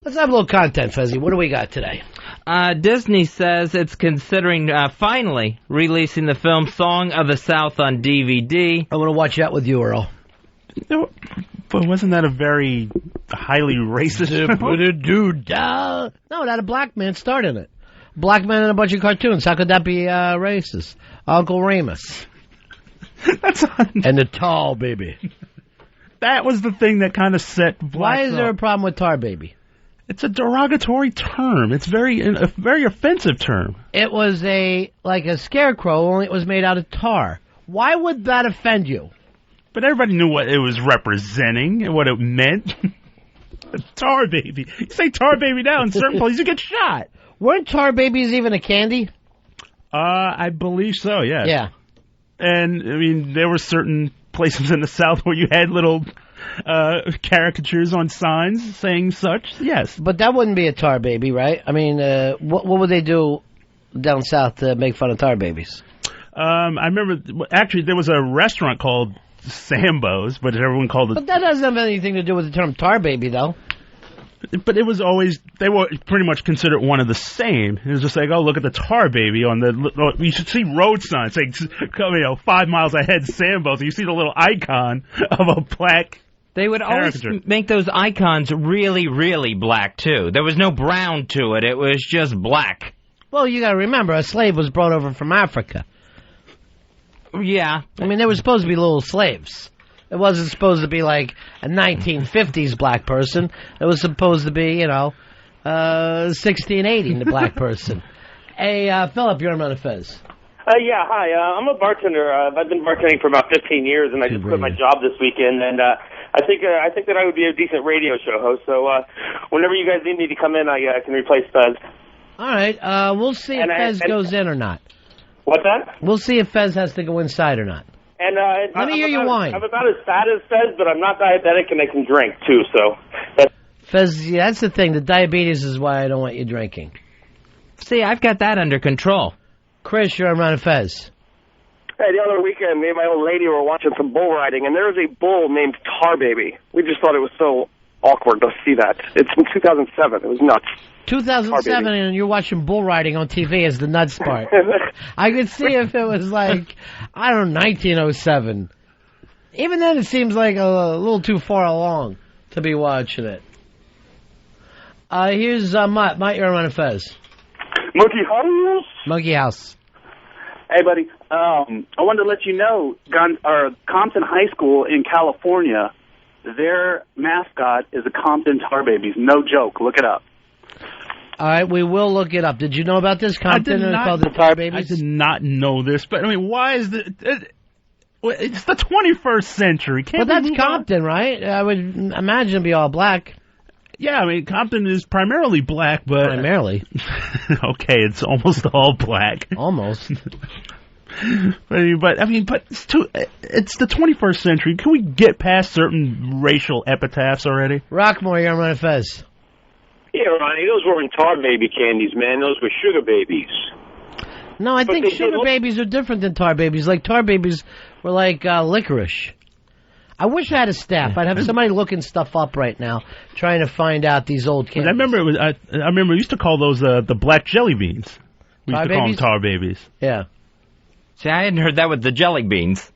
Let's have a little content, Fezzy. What do we got today? Disney says it's considering finally releasing the film Song of the South on DVD. I want to watch that with you, Earl. No, but wasn't that a very highly racist film? No, it had a black man star in it. Black man in a bunch of cartoons. How could that be racist? Uncle Remus. That's and the Tar Baby. That was the thing that kind of set blacks Why is there up. a problem with Tar Baby? It's a derogatory term. It's a very offensive term. It was like a scarecrow, only it was made out of tar. Why would that offend you? But everybody knew what it was representing and what it meant. Tar Baby. You say Tar Baby now in certain places, you get shot. Weren't Tar Babies even a candy? I believe so, yes. Yeah. And, I mean, there were certain places in the South where you had little caricatures on signs saying such, yes. But that wouldn't be a Tar Baby, right? I mean, what would they do down south to make fun of Tar Babies? I remember, actually, there was a restaurant called Sambo's, but everyone called it... But that doesn't have anything to do with the term Tar Baby, though. But it was always, they were pretty much considered one of the same. It was just like, oh, look at the Tar Baby on the, you should see road signs saying, 5 miles ahead, Sambo's, and you see the little icon of a black They would always make those icons really, really black, too. There was no brown to it. It was just black. Well, you got to remember, a slave was brought over from Africa. Yeah. I mean, they were supposed to be little slaves. It wasn't supposed to be like a 1950s black person. It was supposed to be, 1680, the black person. Hey, Philip, you're on Fez. Yeah, hi. I'm a bartender. I've been bartending for about 15 years, and I just quit my job this weekend. And I think that I would be a decent radio show host. So whenever you guys need me to come in, I can replace Fez. All right. We'll see if Fez goes in or not. What's that? We'll see if Fez has to go inside or not. And let me hear you whine. I'm about as fat as Fez, but I'm not diabetic, and I can drink too. So Fez, that's the thing. The diabetes is why I don't want you drinking. See, I've got that under control. Chris, you're on Fez. Hey, the other weekend, me and my old lady were watching some bull riding, and there was a bull named Tar Baby. We just thought it was so awkward to see that. It's from 2007. It was nuts. 2007, and you're watching bull riding on TV as the nuts part. I could see if it was like, 1907. Even then, it seems like a little too far along to be watching it. Here's Mutt. Mutt, you're on Fez. Monkey House? Monkey House. Hey, buddy. I wanted to let you know, Compton High School in California, their mascot is the Compton Tar Babies. No joke. Look it up. All right, we will look it up. Did you know about this? Compton is called the Tar Babies? I did not know this, but I mean, why is it's the 21st century. But that's Compton, right? I would imagine it'd be all black. Yeah, I mean, Compton is primarily black, but... Primarily. Okay, it's almost all black. Almost. But it's the 21st century. Can we get past certain racial epitaphs already? Rockmore, you're on Fez. Yeah, Ronnie, those weren't Tar Baby candies, man. Those were sugar babies. No, I think sugar babies are different than Tar Babies. Like, Tar Babies were like licorice. I wish I had a staff. I'd have somebody looking stuff up right now, trying to find out these old candies. I remember we used to call those the black jelly beans. We used to call them Tar Babies. Yeah. See, I hadn't heard that with the jelly beans.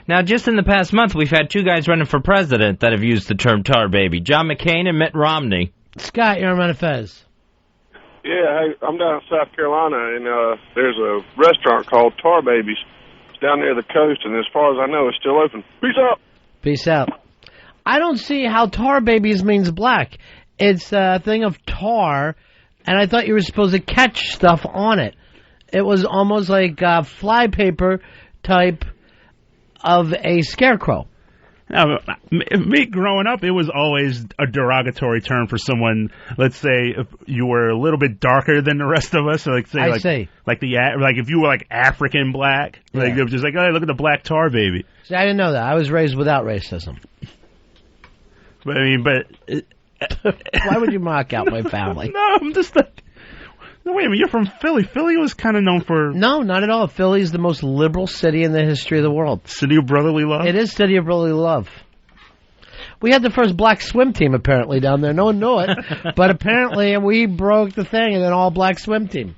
Now, just in the past month, we've had two guys running for president that have used the term Tar Baby. John McCain and Mitt Romney. Scott, you're on Fez. Yeah, I'm down in South Carolina, and there's a restaurant called Tar Babies down near the coast, and as far as I know, it's still open. Peace out. Peace out. I don't see how Tar Babies means black. It's a thing of tar, and I thought you were supposed to catch stuff on it. It was almost like flypaper type of a scarecrow. Now, me growing up, it was always a derogatory term for someone. Let's say if you were a little bit darker than the rest of us, like if you were like African black, like it was just like, oh, look at the black Tar Baby. See, I didn't know that. I was raised without racism. But I mean, why would you mock out my family? No, I'm just like. No, wait a minute, you're from Philly. Philly was kind of known for... No, not at all. Philly is the most liberal city in the history of the world. City of brotherly love? It is city of brotherly love. We had the first black swim team, apparently, down there. No one knew it, but apparently we broke the thing, and then all black swim team.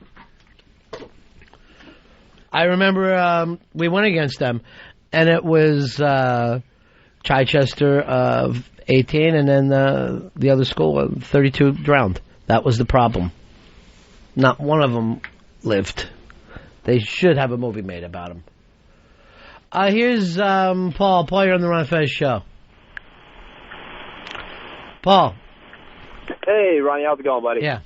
I remember we went against them, and it was Chichester of 18, and then the other school, 32, drowned. That was the problem. Not one of them lived. They should have a movie made about them. Here's Paul. Paul, you're on the Ron Fez show. Paul. Hey, Ronnie, how's it going, buddy? Yeah.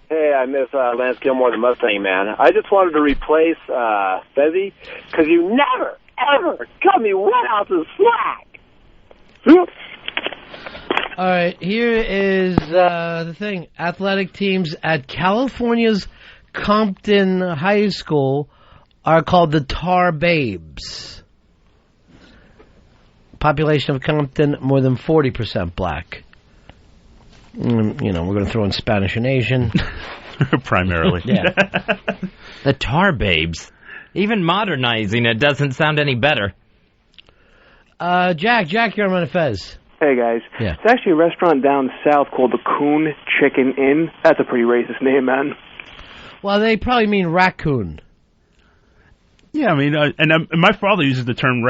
Hey, I miss Lance Gilmore, the Mustang Man. I just wanted to replace Fezzy, because you never, ever cut me 1 ounce of slack. All right, here is the thing. Athletic teams at California's Compton High School are called the Tar Babes. Population of Compton, more than 40% black. We're going to throw in Spanish and Asian. Primarily. Yeah. The Tar Babes. Even modernizing it doesn't sound any better. Jack, you're on Fez. Hey, guys. Yeah. It's actually a restaurant down south called the Coon Chicken Inn. That's a pretty racist name, man. Well, they probably mean raccoon. Yeah, I mean, and my father uses the term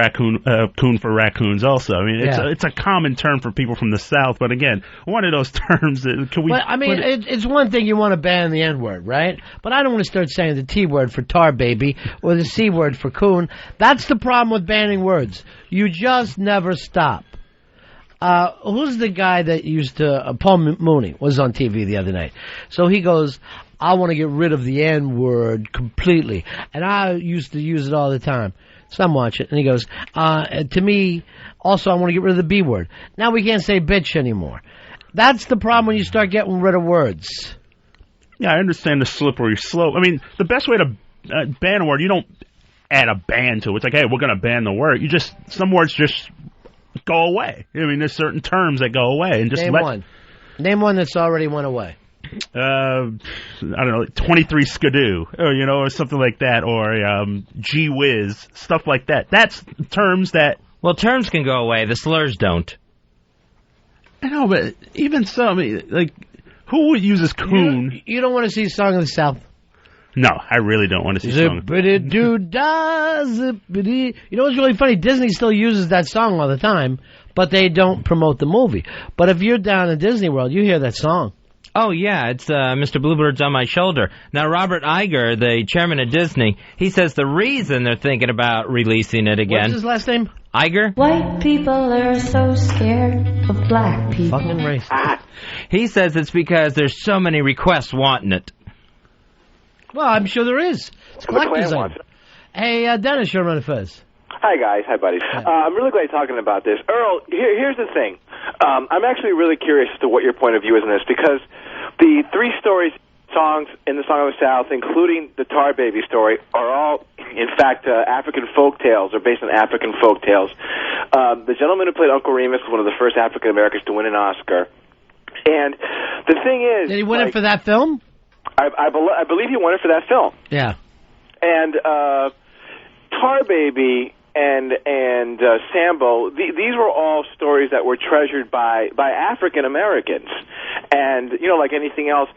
coon for raccoons also. I mean, it's a common term for people from the South, but again, one of those terms that can we... But, I mean, it's one thing you want to ban the N-word, right? But I don't want to start saying the T-word for tar baby or the C-word for coon. That's the problem with banning words. You just never stop. Who's the guy that used to... Paul Mooney was on TV the other night. So he goes... I want to get rid of the N-word completely. And I used to use it all the time. So I'm watching. And he goes, to me, also I want to get rid of the B-word. Now we can't say bitch anymore. That's the problem when you start getting rid of words. Yeah, I understand the slippery slope. I mean, the best way to ban a word, you don't add a ban to it. It's like, hey, we're going to ban the word. Some words just go away. I mean, there's certain terms that go away. And just Name one that's already went away. I don't know, 23 skidoo, or something like that, or gee whiz, stuff like that. That's terms that... Well, terms can go away. The slurs don't. I know, but even so, I mean, like, who uses coon? You don't want to see Song of the South? No, I really don't want to see Song of the South. Zippity-doo-dah, zippity. You know what's really funny? Disney still uses that song all the time, but they don't promote the movie. But if you're down in Disney World, you hear that song. Oh, yeah, it's Mr. Bluebird's on My Shoulder. Now, Robert Iger, the chairman of Disney, he says the reason they're thinking about releasing it again... What's his last name? Iger? White people are so scared of black people. Fucking racist. He says it's because there's so many requests wanting it. Well, I'm sure there is. It's collector's item. Hey, Dennis, you're on Fez. Hi, guys. Hi, buddies. I'm really glad you're talking about this. Earl, here's the thing. I'm actually really curious as to what your point of view is in this, because the 3 songs in the Song of the South, including the Tar Baby story, are all, in fact, African folk tales, or based on African folk tales. The gentleman who played Uncle Remus was one of the first African Americans to win an Oscar. And the thing is... Did he win it for that film? I believe he won it for that film. Yeah. And Tar Baby... And Sambo, these were all stories that were treasured by African Americans. And, like anything else,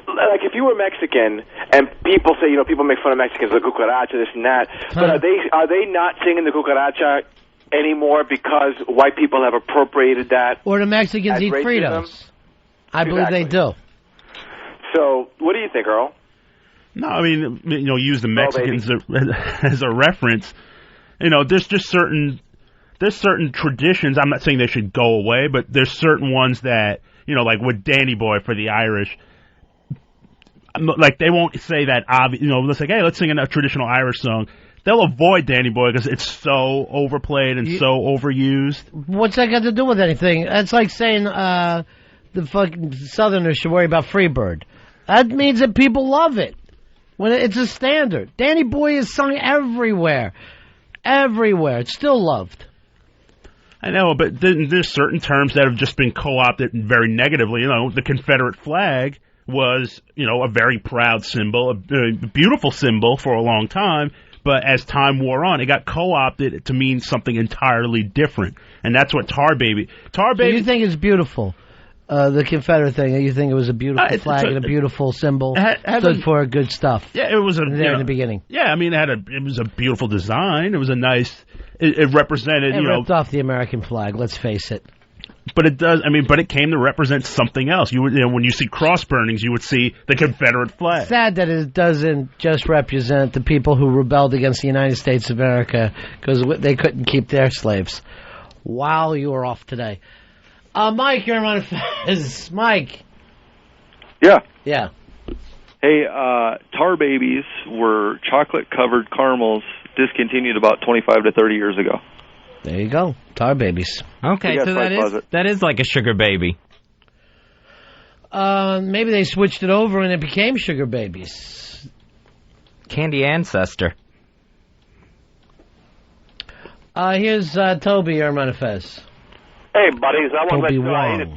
like if you were Mexican, and people say, people make fun of Mexicans, the cucaracha, this and that, but are they not singing the cucaracha anymore because white people have appropriated that? Or the Mexicans eat Fritos. I believe they do. So, what do you think, Earl? No, I mean, use the Mexicans as a reference. There's just certain traditions. I'm not saying they should go away, but there's certain ones that, like with Danny Boy for the Irish, like they won't say that obvious, let's like, hey, let's sing a traditional Irish song. They'll avoid Danny Boy because it's so overplayed and so overused. What's that got to do with anything? That's like saying the fucking Southerners should worry about Freebird. That means that people love it. When it's a standard. Danny Boy is sung everywhere. Everywhere. It's still loved. I know, but there's certain terms that have just been co-opted very negatively. The Confederate flag was, a very proud symbol, a beautiful symbol for a long time, But as time wore on, it got co-opted to mean something entirely different, and that's what Tar Baby. So you think it's beautiful? The Confederate thing, you think it was a beautiful flag and a beautiful symbol, stood for good stuff. Yeah, it was in the beginning. Yeah, I mean, it was a beautiful design. It was a nice. It represented. It ripped off the American flag. Let's face it. But it does. I mean, but it came to represent something else. You would, when you see cross burnings, you would see the Confederate flag. Sad that it doesn't just represent the people who rebelled against the United States of America because they couldn't keep their slaves. Wow, you were off today. Mike, you're on Fez. Mike. Yeah. Yeah. Hey, Tar Babies were chocolate-covered caramels discontinued about 25 to 30 years ago. There you go. Tar Babies. Okay, so that is like a sugar baby. Maybe they switched it over and it became Sugar Babies. Candy ancestor. Here's Toby, you're on Fez. Hey, buddies, I want to let you know I ate at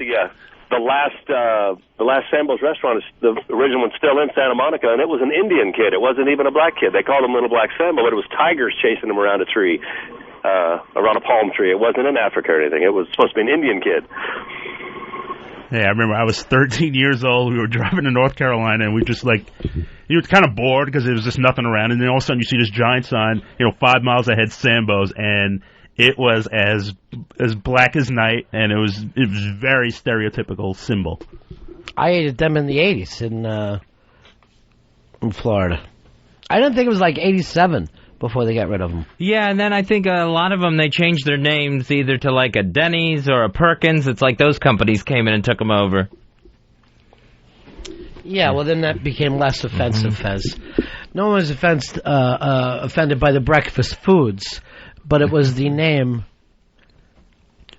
the last Sambo's restaurant. The original one's still in Santa Monica, and it was an Indian kid. It wasn't even a black kid. They called him Little Black Sambo, but it was tigers chasing him around a tree, around a palm tree. It wasn't in Africa or anything. It was supposed to be an Indian kid. Yeah, I remember I was 13 years old. We were driving to North Carolina, and we just you were kind of bored because there was just nothing around, and then all of a sudden you see this giant sign, 5 miles ahead, Sambo's, and it was as black as night, and it was very stereotypical symbol. I ate at them in the 80s in Florida. I didn't think it was like 87 before they got rid of them. Yeah, and then I think a lot of them, they changed their names either to like a Denny's or a Perkins. It's like those companies came in and took them over. Yeah, well, then that became less offensive, Fez. No one was offended by the breakfast foods, but it was the name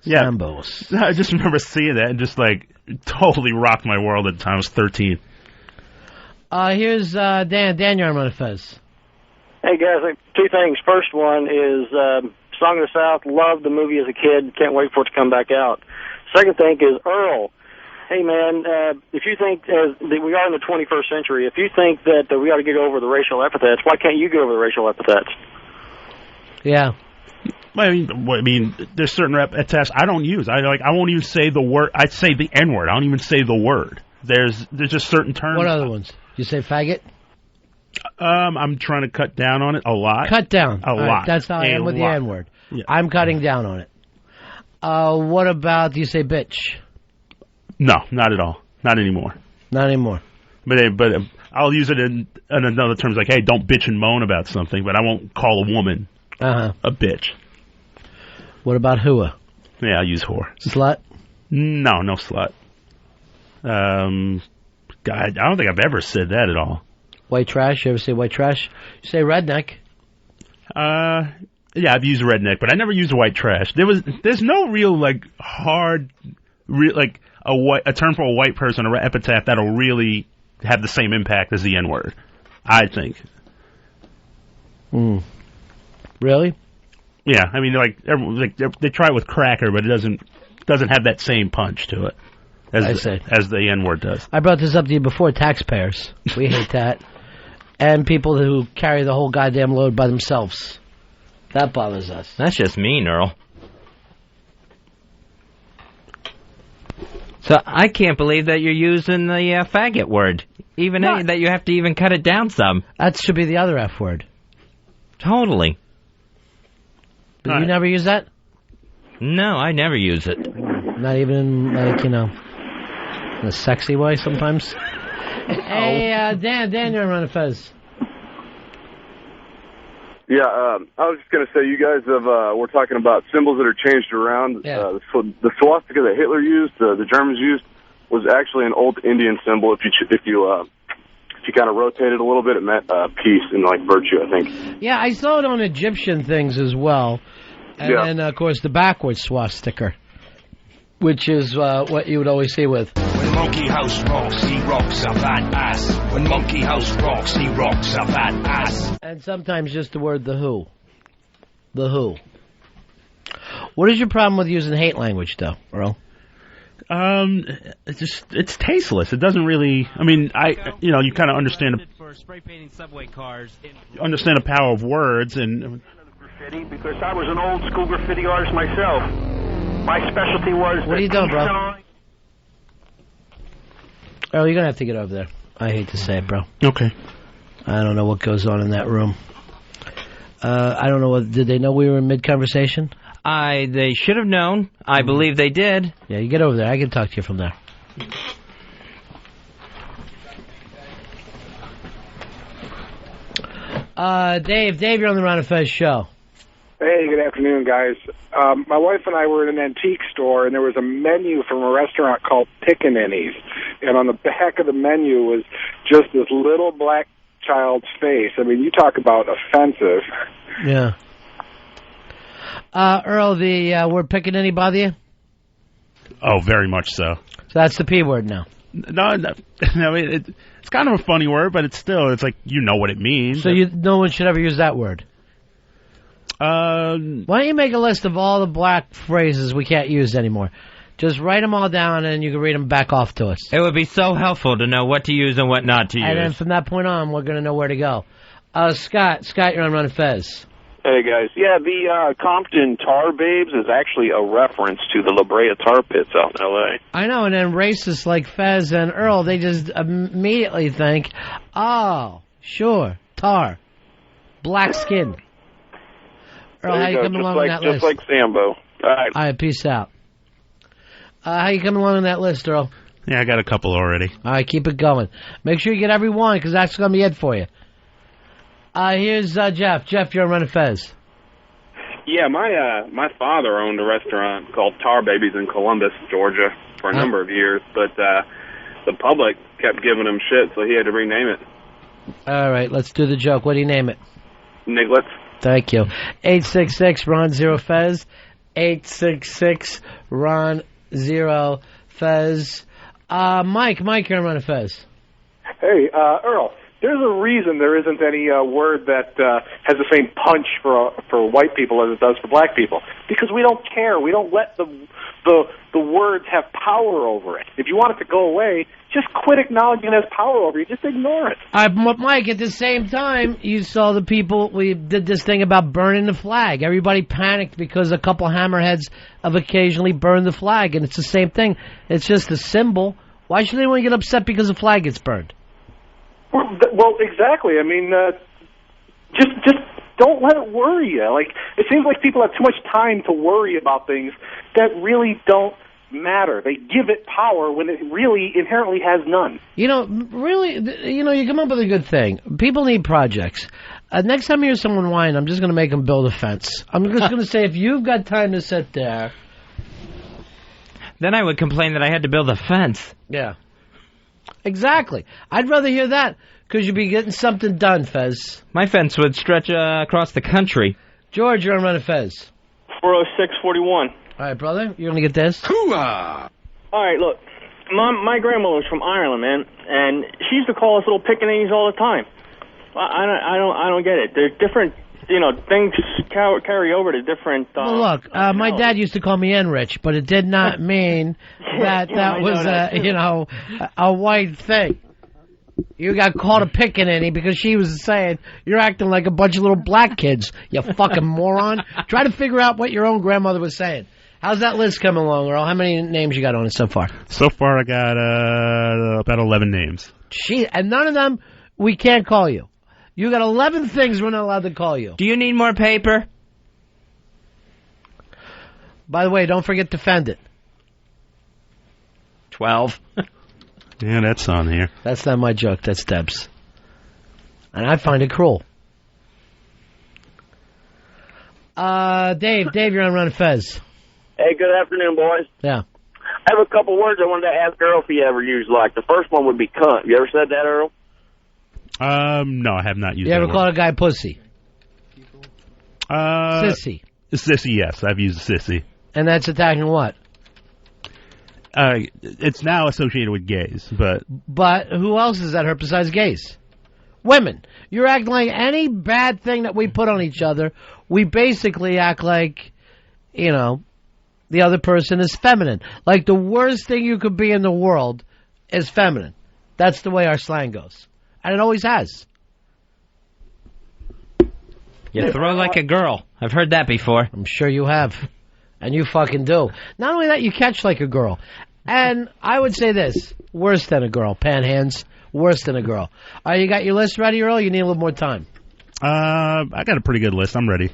Sambo's. I just remember seeing that and just totally rocked my world at the time. I was 13. Here's Dan. Dan, you're on Fez. Hey, guys, two things. First one is Song of the South. Loved the movie as a kid. Can't wait for it to come back out. Second thing is Earl. Hey, man, if you think that we are in the 21st century, if you think that we ought to get over the racial epithets, why can't you get over the racial epithets? Yeah. I mean, there's certain epithets I don't use. I won't even say the word. I say the N-word. I don't even say the word. There's just certain terms. What other ones? You say faggot? I'm trying to cut down on it a lot. Cut down. A lot. Right, that's how I am with the N-word. Yeah. I'm cutting down on it. What about, do you say bitch? No, not at all. Not anymore. Not anymore. But I'll use it in another terms hey, don't bitch and moan about something, but I won't call a woman a bitch. What about hooah? Yeah, I'll use whore. Slut? No slut. God, I don't think I've ever said that at all. White trash? You ever say white trash? You say redneck? Yeah, I've used redneck, but I never used white trash. There's no real hard, a term for a white person or epitaph that'll really have the same impact as the N-word, I think. Really? Yeah, I mean, they try it with cracker, but it doesn't have that same punch to it as the N-word does. I brought this up to you before. Taxpayers, we hate that, and people who carry the whole goddamn load by themselves. That bothers us. That's just mean, Earl. So I can't believe that you're using the faggot word, that you have to even cut it down some. That should be the other F word. Totally. But you never use that? No, I never use it. Not even, in a sexy way sometimes? Hey, Dan, you're on Fez. Yeah, I was just going to say, you guys we're talking about symbols that are changed around. Yeah. The swastika that Hitler used, the Germans used, was actually an old Indian symbol. If you kind of rotate it a little bit, it meant peace and virtue, I think. Yeah, I saw it on Egyptian things as well. And then, of course, the backwards swastika, which is what you would always see with. When Monkey House rocks, he rocks a fat ass. When Monkey House rocks, he rocks a fat ass. And sometimes just the word the who. The who. What is your problem with using hate language, though, Earl? It's tasteless. It doesn't really. I mean, you kind of understand. For spray painting subway cars. You understand the power of words and. Graffiti, because I was an old school graffiti artist myself. My specialty was. What are you doing, bro? Earl, you're gonna have to get over there. I hate to say it, bro. Okay. I don't know what goes on in that room. I don't know. Did they know we were in mid-conversation? They should have known. I believe they did. Yeah, you get over there. I can talk to you from there. Dave, you're on the Ron and Fez show. Hey, good afternoon, guys. My wife and I were in an antique store, and there was a menu from a restaurant called Pickaninny's, and on the back of the menu was just this little black child's face. I mean, you talk about offensive. Yeah. Earl, the word Pickaninny bother you? Oh, very much so. So that's the P word now. No, it's kind of a funny word, but it's like you know what it means. So no one should ever use that word. Why don't you make a list of all the black phrases we can't use anymore? Just write them all down, and you can read them back off to us. It would be so helpful to know what to use and what not to use. And then from that point on, we're going to know where to go. Scott, you're on Run and Fez. Hey, guys. Yeah, the Compton Tar Babes is actually a reference to the La Brea Tar Pits out in L.A. I know, and then racists like Fez and Earl, they just immediately think, oh, sure, tar, black skin. Earl, how you coming along on that list? Just like Sambo. All right, peace out. How you coming along on that list, Earl? Yeah, I got a couple already. All right, keep it going. Make sure you get every one, because that's going to be it for you. Here's Jeff. Jeff, you're on Run and Fez. Yeah, my father owned a restaurant called Tar Babies in Columbus, Georgia, for a number of years, but the public kept giving him shit, so he had to rename it. All right, let's do the joke. What do you name it? Niglets. Thank you. 866-RON-0-FEZ. 866-RON-0-FEZ. Mike, you're on Run and Fez. Hey, Earl. There's a reason there isn't any word that has the same punch for white people as it does for black people. Because we don't care. We don't let the words have power over it. If you want it to go away, just quit acknowledging it has power over it. Just ignore it. Mike, at the same time, you saw the people, we did this thing about burning the flag. Everybody panicked because a couple hammerheads have occasionally burned the flag, and it's the same thing. It's just a symbol. Why should anyone get upset because the flag gets burned? Well, exactly. I mean, just don't let it worry you. Like, it seems like people have too much time to worry about things that really don't matter. They give it power when it really inherently has none. You come up with a good thing. People need projects. Next time you hear someone whine, I'm just going to make them build a fence. I'm just going to say, if you've got time to sit there. Then I would complain that I had to build a fence. Yeah. Exactly. I'd rather hear that, because you'd be getting something done, Fez. My fence would stretch across the country. George, you're on Run and Fez. 40641. All right, brother, you're going to get this? Hooah! All right, look, my grandmother was from Ireland, man, and she used to call us little pickaninnies all the time. I don't get it. There's different, things carry over to different. Well, look, my dad used to call me Enrich, but it did not mean that was a white thing. You got called a pickaninny because she was saying you're acting like a bunch of little black kids, you fucking moron. Try to figure out what your own grandmother was saying. How's that list coming along, Earl? How many names you got on it so far? So far, I got about 11 names. Gee, and none of them we can't call you. You got 11 things we're not allowed to call you. Do you need more paper? By the way, don't forget to fend it. 12. Yeah, that's on here. That's not my joke. That's Deb's. And I find it cruel. Dave, you're on Run and Fez. Hey, good afternoon, boys. Yeah. I have a couple words I wanted to ask Earl if he ever used. Like, the first one would be cunt. You ever said that, Earl? No, I have not used that. You ever called a guy pussy? Sissy. Sissy, yes. I've used sissy. And that's attacking what? It's now associated with gays, but... But who else is that hurt besides gays? Women. You're acting like any bad thing that we put on each other, we basically act like, the the other person is feminine. Like the worst thing you could be in the world is feminine. That's the way our slang goes. And it always has. You throw like a girl. I've heard that before. I'm sure you have. And you fucking do. Not only that, you catch like a girl. And I would say this. Worse than a girl. Panhands. Worse than a girl. You got your list ready, Earl? You need a little more time. I got a pretty good list. I'm ready.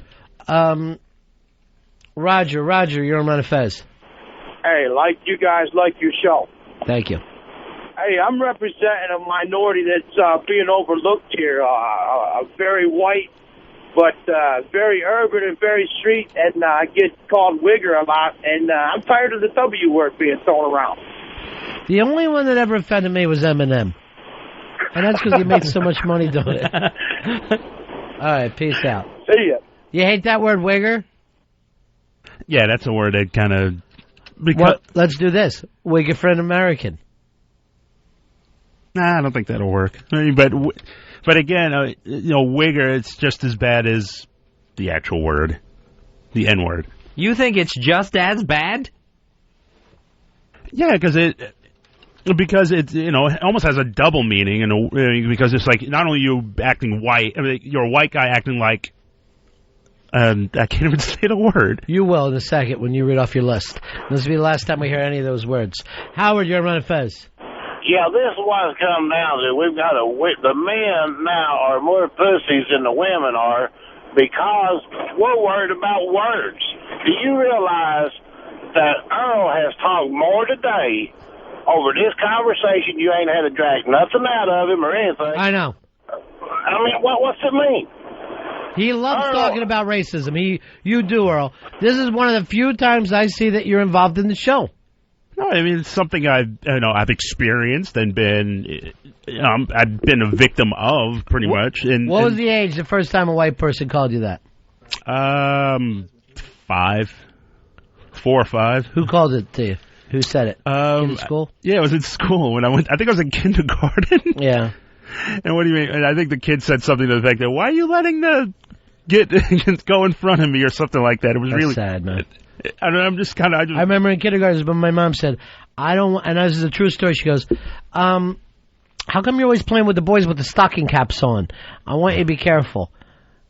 Roger, you're on Mount Fez. Hey, like you guys like your show. Thank you. Hey, I'm representing a minority that's being overlooked here. Very white, but very urban and very street, and I get called wigger a lot, and I'm tired of the W word being thrown around. The only one that ever offended me was Eminem. And that's because he made so much money doing it. All right, peace out. See ya. You hate that word, wigger? Yeah, that's a word that kind of... Well, let's do this. Wigger for an American. Nah, I don't think that'll work. But again, wigger, it's just as bad as the actual word. The N-word. You think it's just as bad? Yeah, because it almost has a double meaning, because it's like not only you acting white, you're a white guy acting like I can't even say the word. You will in a second when you read off your list. This will be the last time we hear any of those words. Howard, you're on Fez. Yeah, this is what it's come down to. We've got the men now are more pussies than the women are because we're worried about words. Do you realize that Earl has talked more today over this conversation? You ain't had to drag nothing out of him or anything. I know. I mean, what's it mean? He loves talking about racism. You do, Earl. This is one of the few times I see that you're involved in the show. No, I mean it's something I've experienced and I've been a victim of pretty much. What was the age the first time a white person called you that? 4 or 5. Who called it to you? Who said it? In school? Yeah, it was in school when I went. I think I was in kindergarten. Yeah. And what do you mean? And I think the kid said something to the effect that, "Why are you letting go in front of me?" or something like that. It was really sad, man. I remember in kindergarten, but my mom said, "I don't." And this is a true story. She goes, "How come you're always playing with the boys with the stocking caps on? I want you to be careful."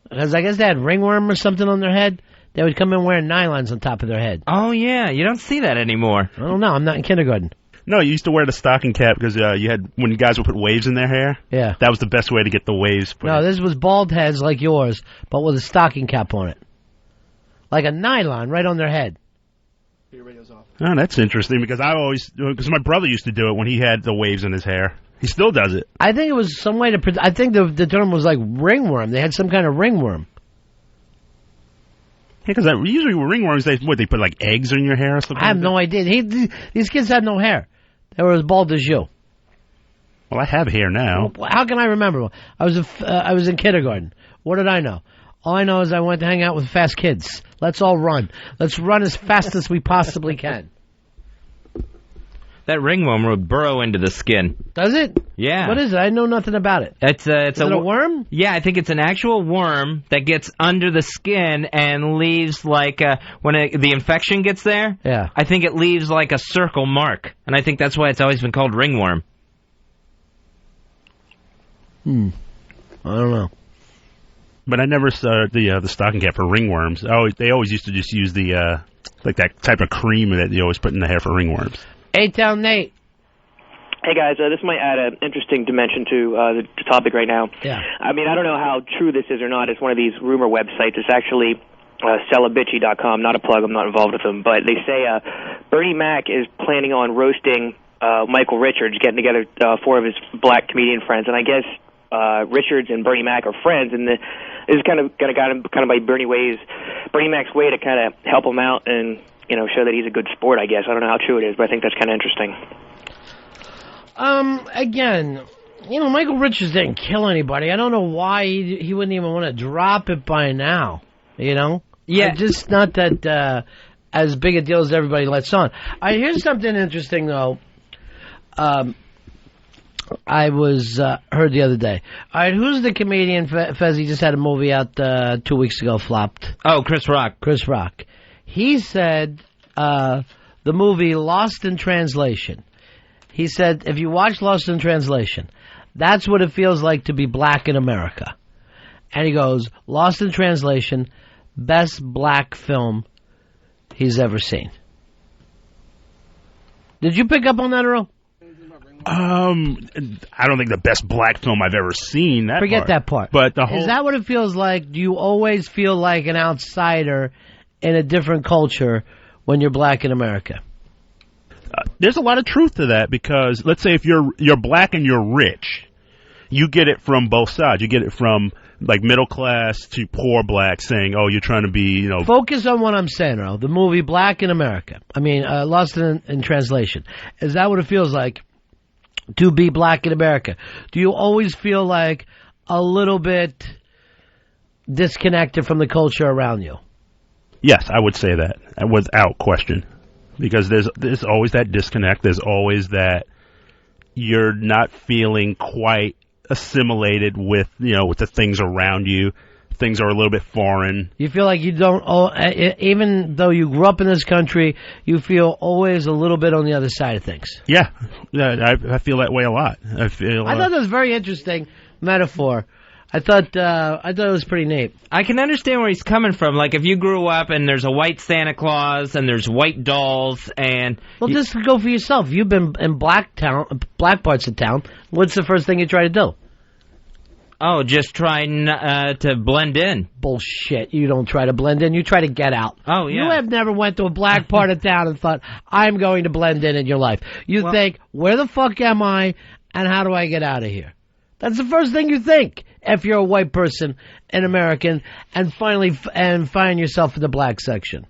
Because I guess they had ringworm or something on their head. They would come in wearing nylons on top of their head. Oh, yeah. You don't see that anymore. I don't know. I'm not in kindergarten. No, you used to wear the stocking cap because when guys would put waves in their hair. Yeah. That was the best way to get the waves put in. This was bald heads like yours, but with a stocking cap on it. Like a nylon right on their head. Your radio's off. Oh, that's interesting because because my brother used to do it when he had the waves in his hair. He still does it. I think it was some way to... I think the term was like ringworm. They had some kind of ringworm. Yeah, because usually with ringworms, they put like eggs in your hair or something? I have no idea. These kids had no hair. They were as bald as you. Well, I have hair now. Well, how can I remember? I was in kindergarten. What did I know? All I know is I went to hang out with fast kids. Let's all run. Let's run as fast as we possibly can. That ringworm would burrow into the skin. Does it? Yeah. What is it? I know nothing about it. Is it a worm? Yeah, I think it's an actual worm that gets under the skin and leaves like when the infection gets there. Yeah. I think it leaves like a circle mark, and I think that's why it's always been called ringworm. I don't know. But I never saw the stocking cap for ringworms. They always used to just use the like that type of cream that you always put in the hair for ringworms. A-Town Nate. Hey guys, this might add an interesting dimension to the topic right now. Yeah. I mean, I don't know how true this is or not. It's one of these rumor websites. It's actually sellabitchy.com. Not a plug. I'm not involved with them. But they say Bernie Mac is planning on roasting Michael Richards, getting together 4 of his black comedian friends. And I guess Richards and Bernie Mac are friends. And this is kind of by Bernie Mac's way to kind of help him out and show that he's a good sport, I guess. I don't know how true it is, but I think that's kind of interesting. Again, Michael Richards didn't kill anybody. I don't know why he wouldn't even want to drop it by now, Yeah. It's just not that as big a deal as everybody lets on. Here's something interesting, though. I was heard the other day. All right, who's the comedian? Fezzi just had a movie out 2 weeks ago, flopped. Oh, Chris Rock. Chris Rock. He said the movie Lost in Translation. He said, if you watch Lost in Translation, that's what it feels like to be black in America. And he goes, Lost in Translation, best black film he's ever seen. Did you pick up on that, Earl? I don't think the best black film I've ever seen. Forget that part. But the whole... Is that what it feels like? Do you always feel like an outsider in a different culture when you're black in America? There's a lot of truth to that, because let's say if you're black and you're rich, you get it from both sides. You get it from like middle class to poor black saying, "Oh, you're trying to be, Focus on what I'm saying, Earl. The movie Black in America. Lost in Translation. Is that what it feels like to be black in America? Do you always feel like a little bit disconnected from the culture around you? Yes, I would say that without question, because there's always that disconnect. There's always that you're not feeling quite assimilated with the things around you. Things are a little bit foreign. You feel like you don't, even though you grew up in this country, you feel always a little bit on the other side of things. Yeah, I feel that way a lot. I thought that was a very interesting metaphor. I thought it was pretty neat. I can understand where he's coming from. Like, if you grew up and there's a white Santa Claus and there's white dolls and... Well, just go for yourself. You've been in black parts of town. What's the first thing you try to do? Oh, just try to blend in. Bullshit. You don't try to blend in. You try to get out. Oh, yeah. You have never went to a black part of town and thought, I'm going to blend in your life. You think, where the fuck am I and how do I get out of here? That's the first thing you think if you're a white person, an American, and find yourself in the black section.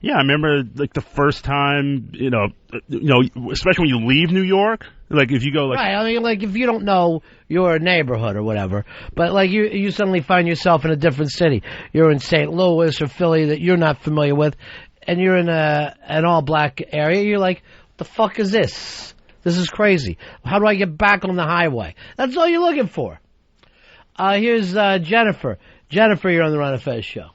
Yeah, I remember like the first time, especially when you leave New York. Like if you go like right, I mean, like if you don't know your neighborhood or whatever, but like you suddenly find yourself in a different city. You're in St. Louis or Philly that you're not familiar with, and you're in an all black area. You're like, what the fuck is this? This is crazy. How do I get back on the highway? That's all you're looking for. Here's Jennifer. Jennifer, you're on the Ron and Fez show.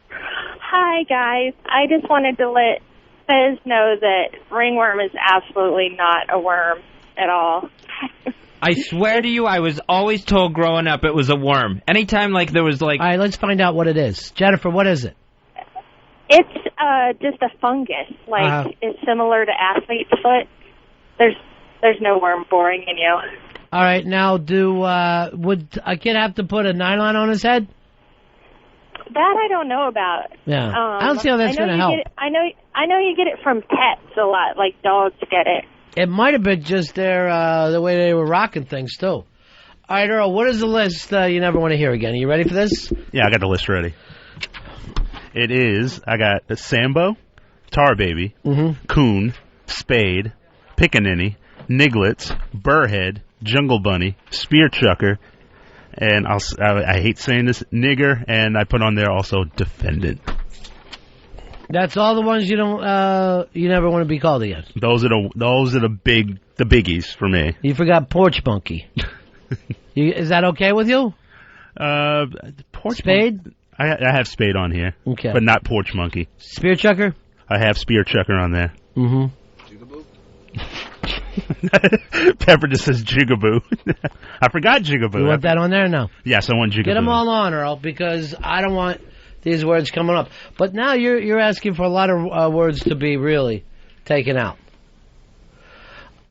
Hi, guys. I just wanted to let Fez know that ringworm is absolutely not a worm at all. I swear to you, I was always told growing up it was a worm. Anytime there was like... All right, let's find out what it is. Jennifer, what is it? It's just a fungus. It's similar to athlete's foot. There's no worm boring in you. All right, now would a kid have to put a nylon on his head? That I don't know about. Yeah, I don't see how that's going to help. I know you get it from pets a lot, like dogs get it. It might have been just the way they were rocking things, too. All right, Earl, what is the list you never want to hear again? Are you ready for this? Yeah, I got the list ready. It is, I got a Sambo, Tar Baby, Coon, Spade, Pickaninny, Niglets, Burrhead, Jungle Bunny, Spear Chucker, and I hate saying this, Nigger, and I put on there also Defendant. That's all the ones you never want to be called again. Those are the biggies for me. You forgot Porch Monkey. Is that okay with you? Porch Spade? I have Spade on here. Okay. But not Porch Monkey. Spear Chucker? I have Spear Chucker on there. Mm-hmm. Pepper just says Jigaboo. I forgot Jigaboo. You want that on there or no? Yes, I want Jigaboo. Get them all on, Earl, because I don't want these words coming up. But now you're asking for a lot of words to be really taken out.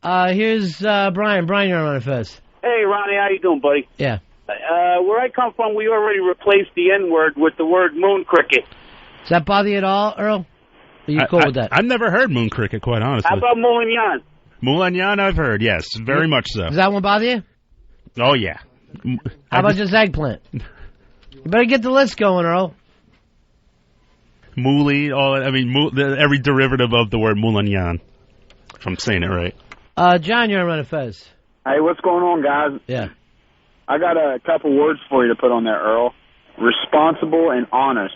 Here's Brian. Brian, you're on first. Hey, Ronnie, how you doing, buddy? Yeah. Where I come from, we already replaced the N-word with the word moon cricket. Does that bother you at all, Earl? Are you cool with that? I've never heard moon cricket, quite honestly. How about Moulin Moulin I've heard, yes, very much so. Does that one bother you? Oh, yeah. How about just eggplant? You better get the list going, Earl. Mouli, every derivative of the word Moulin, if I'm saying it right. John, you're on Fez. Hey, what's going on, guys? Yeah. I got a couple words for you to put on there, Earl. Responsible and honest.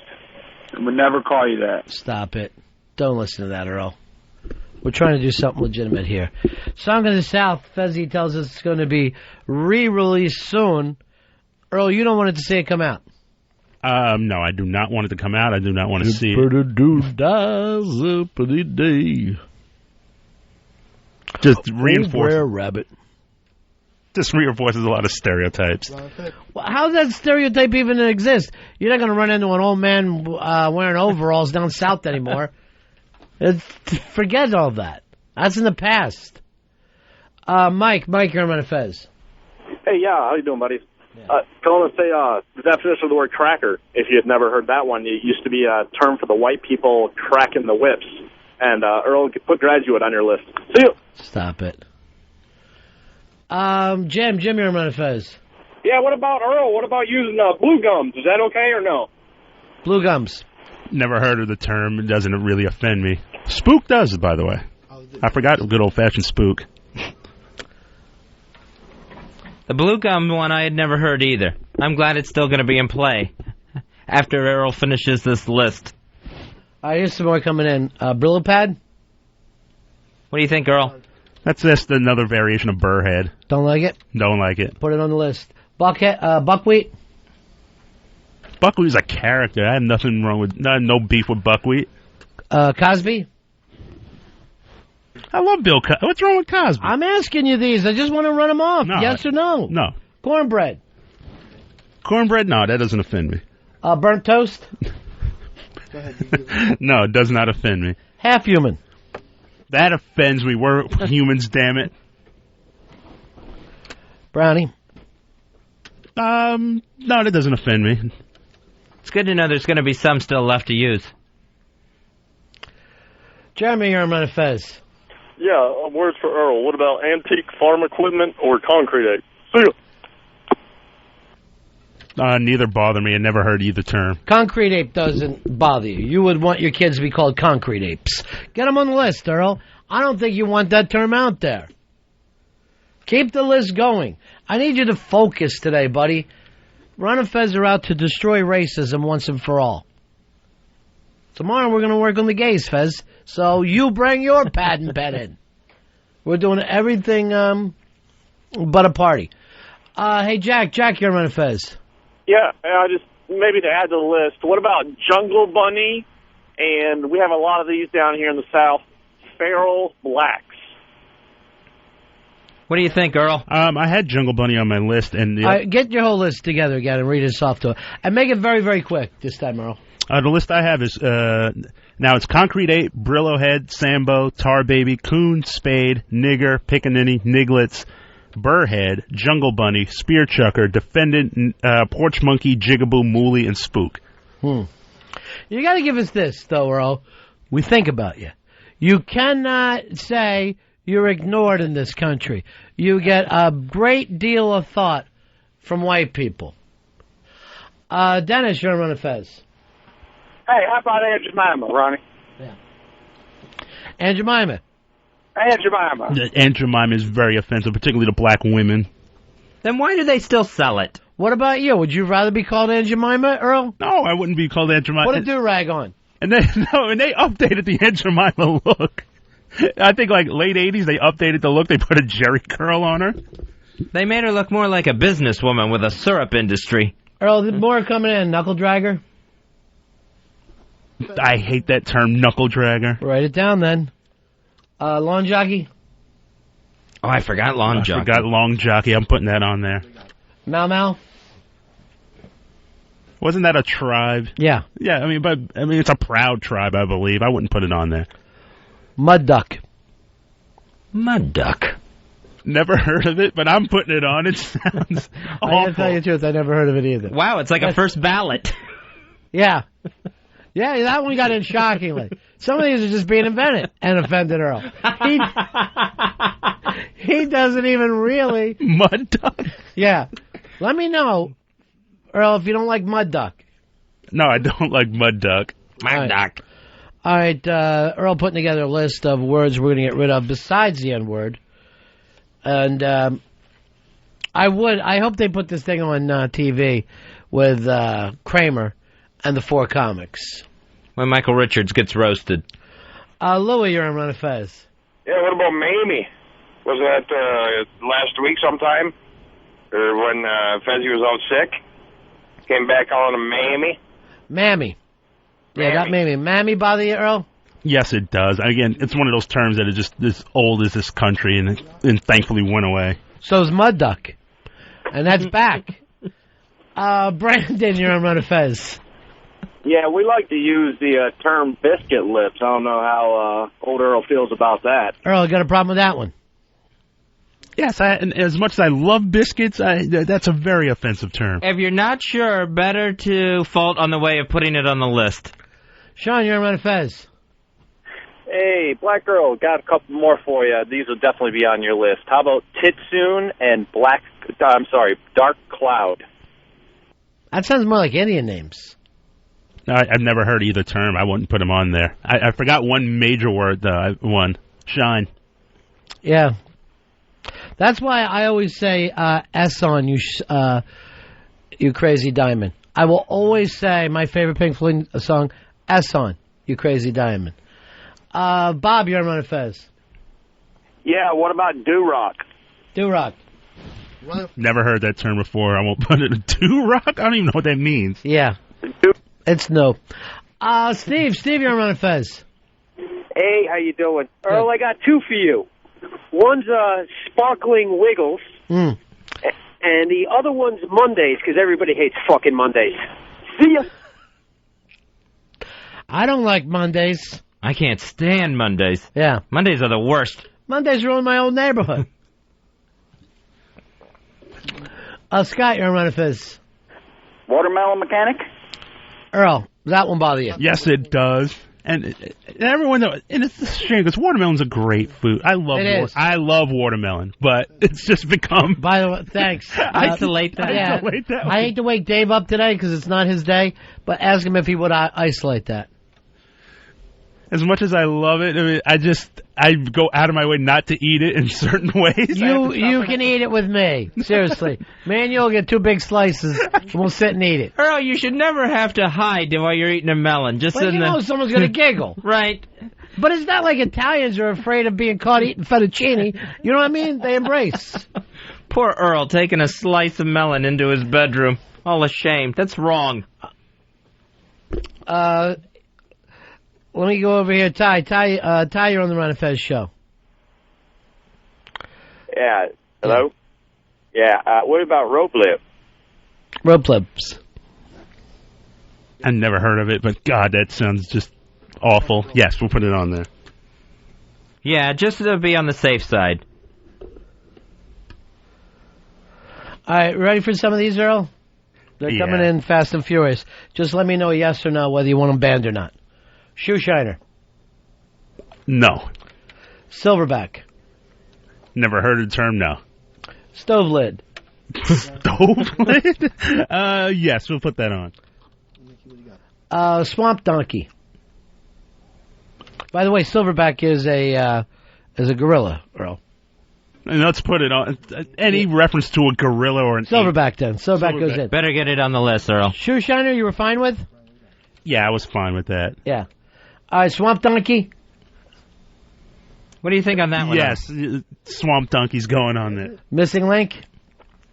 I would never call you that. Stop it. Don't listen to that, Earl. We're trying to do something legitimate here. Song of the South, Fezzy tells us it's going to be re-released soon. Earl, you don't want it to see it come out. No, I do not want it to come out. I do not want to see it. Just rabbit. Just reinforces a lot of stereotypes. Well, how does that stereotype even exist? You're not going to run into an old man wearing overalls down south anymore. Forget all that. That's in the past. Mike, you're on Fez. Hey, yeah, how you doing, buddies? Calling to say the definition of the word cracker, if you had never heard that one, it used to be a term for the white people cracking the whips. And Earl, put graduate on your list. See you. Stop it. Jim, you're on Fez. Yeah, what about Earl? What about using blue gums? Is that okay or no? Blue gums. Never heard of the term. It doesn't really offend me. Spook does, by the way. I forgot good old-fashioned spook. The blue gum one I had never heard either. I'm glad it's still going to be in play after Earl finishes this list. All right, here's some more coming in. Brillo pad? What do you think, Earl? That's just another variation of burrhead. Don't like it? Don't like it. Put it on the list. Buckwheat? Buckwheat's a character. I have nothing wrong with... No beef with buckwheat. Cosby? I love Bill Cosby. What's wrong with Cosby? I'm asking you these. I just want to run them off. No, yes or no? No. Cornbread? Cornbread? No, that doesn't offend me. Burnt toast? No, it does not offend me. Half human? That offends me. We're humans, damn it. Brownie? No, that doesn't offend me. It's good to know there's going to be some still left to use. Jeremy, you're on Fez. Yeah, words for Earl. What about antique farm equipment or concrete ape? See ya. Neither bother me. I never heard either term. Concrete ape doesn't bother you. You would want your kids to be called concrete apes. Get them on the list, Earl. I don't think you want that term out there. Keep the list going. I need you to focus today, buddy. Ron and Fez are out to destroy racism once and for all. Tomorrow we're going to work on the gays, Fez. So you bring your pad and pen in. We're doing everything but a party. Hey, Jack, you're on Fez. Yeah, just maybe to add to the list, what about Jungle Bunny? And we have a lot of these down here in the South. Feral blacks. What do you think, Earl? I had Jungle Bunny on my list. And get your whole list together again and read it off to it. And make it very, very quick this time, Earl. The list I have is, now it's Concrete Ape, Brillo Head, Sambo, Tar Baby, Coon, Spade, Nigger, Pickaninny, Niglets, Burrhead, Jungle Bunny, Spear Chucker, Defendant, Porch Monkey, Jigaboo, Mooly, and Spook. You got to give us this, though, Earl. We think about you. You cannot say you're ignored in this country. You get a great deal of thought from white people. Dennis, you're on Fez. Hey, how about Aunt Jemima, Ronnie? Yeah. Aunt Jemima. Aunt Jemima. Aunt Jemima is very offensive, particularly to black women. Then why do they still sell it? What about you? Would you rather be called Aunt Jemima, Earl? No, I wouldn't be called Aunt Jemima. Put a do-rag on. And they updated the Aunt Jemima look. I think like late 80s they updated the look. They put a jerry curl on her. They made her look more like a businesswoman with a syrup industry. Earl, more coming in. Knuckle dragger? I hate that term, knuckle dragger. Write it down then. Lawn jockey? Oh, I forgot lawn jockey. I forgot long jockey. I'm putting that on there. Mau. Wasn't that a tribe? Yeah. Yeah, I mean, it's a proud tribe, I believe. I wouldn't put it on there. Mud duck. Mud duck. Never heard of it, but I'm putting it on. It sounds awful. I gotta tell you the truth, I never heard of it either. Wow, it's like a first ballot. Yeah. Yeah, that one got in shockingly. Some of these are just being invented and offended Earl. He doesn't even really... Mud duck? Yeah. Let me know, Earl, if you don't like mud duck. No, I don't like mud duck. Mud duck. All right, Earl putting together a list of words we're going to get rid of besides the N-word. And I hope they put this thing on TV with Kramer and the four comics. When Michael Richards gets roasted. Louie, you're on Fez. Yeah, what about Mamie? Was that last week sometime? Or when Fezzy was out sick? Came back on a mammy. Mammy. Yeah, that mammy. Mammy bother you, Earl? Yes, it does. Again, it's one of those terms that are just as old as this country and thankfully went away. So is mud duck. And that's back. Brandon, you're on Run of Fez. Yeah, we like to use the term biscuit lips. I don't know how old Earl feels about that. Earl, got a problem with that one? Yes, and as much as I love biscuits, that's a very offensive term. If you're not sure, better to fault on the way of putting it on the list. Sean, you're on Run of Fez. Hey, Black Girl, got a couple more for you. These will definitely be on your list. How about Titsoon and Dark Cloud? That sounds more like Indian names. I've never heard either term. I wouldn't put them on there. I forgot one major word, though. One. Shine. Yeah. That's why I always say S on you, you crazy diamond. I will always say my favorite Pink Floyd song, S on you crazy diamond. Bob, you're on Run of Fez. Yeah, what about do-rock? Do-rock. Never heard that term before. I won't put it in do-rock? I don't even know what that means. Yeah. It's no. Steve, you're on Run of Fez. Hey, how you doing? Earl, I got two for you. One's Sparkling Wiggles, and the other one's Mondays, because everybody hates fucking Mondays. See ya. I don't like Mondays. I can't stand Mondays. Yeah. Mondays are the worst. Mondays ruin my old neighborhood. Scott, you're on Run of Fez. Watermelon mechanic? Earl, does that one bother you? Yes, it does. And everyone knows, and it's a shame because watermelon's a great food. I love watermelon, but it's just become. By the way, thanks. Isolate that. Yeah, isolate that. I hate to wake Dave up today because it's not his day, but ask him if he would isolate that. As much as I love it, I mean, I go out of my way not to eat it in certain ways. You can eat it with me. Seriously. Man, you'll get 2 big slices and we'll sit and eat it. Earl, you should never have to hide while you're eating a melon. Just well, someone's going to giggle. Right. But it's not like Italians are afraid of being caught eating fettuccine. You know what I mean? They embrace. Poor Earl taking a slice of melon into his bedroom. All ashamed. That's wrong. Let me go over here. Ty, you're on the Ron and Fez show. Yeah. Hello? Yeah. What about rope lip? Rope lips. I never heard of it, but God, that sounds just awful. Yes, we'll put it on there. Yeah, just to be on the safe side. All right, ready for some of these, Earl? They're coming in fast and furious. Just let me know yes or no whether you want them banned or not. Shoe shiner. No. Silverback. Never heard of the term, no. Stove lid. Stove lid? Yes, we'll put that on. Swamp donkey. By the way, Silverback is a gorilla, Earl. And let's put it on. Any reference to a gorilla or an Silverback then. Silverback goes in. Better get it on the list, Earl. Shoe shiner, you were fine with? Yeah, I was fine with that. Yeah. All right, swamp donkey. What do you think on that one? Yes, swamp donkey's going on there. Missing link.